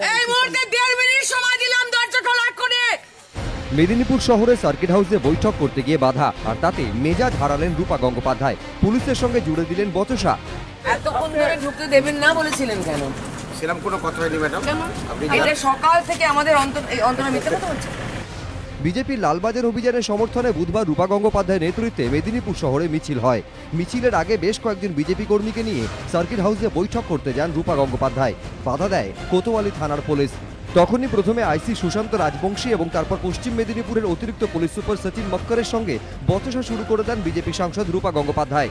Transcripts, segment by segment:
এই মুহূর্তে 1.5 মিনিট সময় দিলাম দরজা খোলা করে। মেদিনীপুর শহরে সার্কিট হাউসে বৈঠক করতে গিয়ে বাধা, আর তাতে মেজাজ হারালেন রূপা গঙ্গোপাধ্যায়। পুলিশের সঙ্গে জুড়ে দিলেন বচসা। এতক্ষণ ধরে ঢুকতে দেবেন না বলেছিলেন কেন? সেরকম কোনো কথা হয়নি ম্যাডাম। আপনি এটা সকাল থেকে আমাদের অন্তরে মিথ্যে কথা হচ্ছে। বিজেপির লালবাজার অভিযানের সমর্থনে বুধবার রূপা গঙ্গোপাধ্যায়ের নেতৃত্বে মেদিনীপুর শহরে মিছিল হয়। মিছিলের আগে বেশ কয়েকজন বিজেপি কর্মীকে নিয়ে সার্কিট হাউসে বৈঠক করতে যান রূপা গঙ্গোপাধ্যায়। বাধা দেয় কোতোয়ালি থানার পুলিশ। তখনই প্রথমে আইসি সুশান্ত রাজবংশী এবং তারপর পশ্চিম মেদিনীপুরের অতিরিক্ত পুলিশ সুপার সচিন মক্করের সঙ্গে বচসা শুরু করে দেন বিজেপি সাংসদ রূপা Gangopadhyay.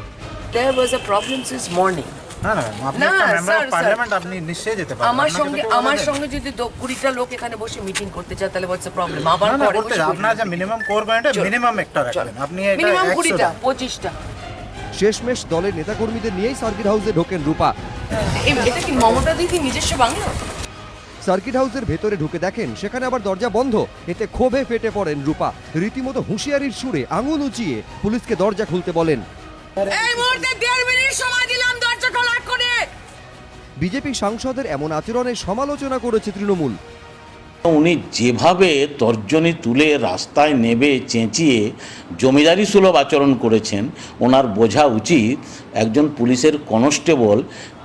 There was a problem since morning. না না আপনি না, একটা মেম্বার অফ স্যার, পার্লামেন্ট, আপনি নিশ্চয়ই যেতে পারেন। আমার সঙ্গে যদি 20টা লোক এখানে বসে মিটিং করতে চায় তাহলে what's the problem? আবার না না পরে করতে আপনার যে মিনিমাম কোর পয়েন্ট মিনিমাম একটা রাখবেন আপনি। এটা মিনিমাম 100 20টা 25টা। শেষমেশ দলের নেতাকর্মীদের নিয়েই সার্কিট হাউসে ঢোকেন রূপা। এটা কি মমতা দিদি নিজস্ব বাংলা? সার্কিট হাউসের ভেতরে ঢুকে দেখেন সেখানে আবার দরজা বন্ধ। এতে ক্ষোভে ফেটে পড়েন রূপা। রীতিমতো হুঁশিয়ারির সুরে আঙুল উঁচিয়ে পুলিশকে দরজা খুলতে বলেন। এই মুহূর্তে 1.5 মিনিট সময় দিলাম দরজা খোলা করে। বিজেপি সাংসদের এমন আচরণের সমালোচনা করেছে তৃণমূল। উনি যেভাবে তর্জনী তুলে রাস্তায় নেবে চেঁচিয়ে জমিদারি সুলভ আচরণ করেছেন, ওনার বোঝা উচিত একজন পুলিশের কনস্টেবল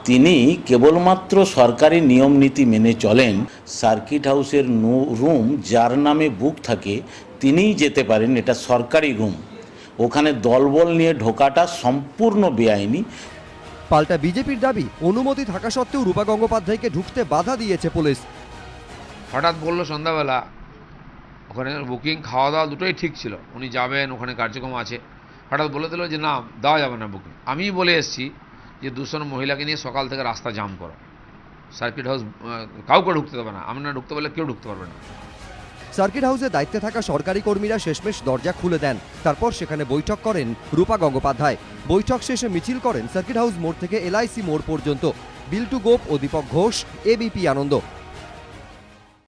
তিনি কেবলমাত্র সরকারি নিয়ম নীতি মেনে চলেন। সার্কিট হাউসের রুম যার নামে বুক থাকে তিনিই যেতে পারেন, এটা সরকারি রুম। ওখানে দলবল নিয়ে ঢোকাটা সম্পূর্ণ বেআইনি। পাল্টা বিজেপির দাবি অনুমতি থাকা সত্ত্বেও রূপা গঙ্গোপাধ্যায়কে ঢুকতে বাধা দিয়েছে পুলিশ। হঠাৎ বললো সন্ধ্যাবেলা ওখানে বুকিং খাওয়া দাওয়া দুটোই ঠিক ছিল, উনি যাবেন, ওখানে কার্যক্রম আছে। হঠাৎ বলে দিল যে না, দেওয়া যাবে না বুকিং। আমি বলে এসেছি যে 200 মহিলাকে নিয়ে সকাল থেকে রাস্তা জাম করো, সার্কিট হাউস কাউকে ঢুকতে দেবে না। আমি না ঢুকতে পারলে কেউ ঢুকতে পারবে না। সার্কিট হাউসে দায়িত্বে থাকা সরকারি কর্মীরা শেষমেশ দরজা খুলে দেন। তারপর সেখানে বৈঠক করেন রূপা গঙ্গোপাধ্যায়। বৈঠক শেষে মিছিল করেন সার্কিট হাউস মোড় থেকে LIC মোড় পর্যন্ত। বিল্টু গোপ ও দীপক ঘোষ, ABP আনন্দ।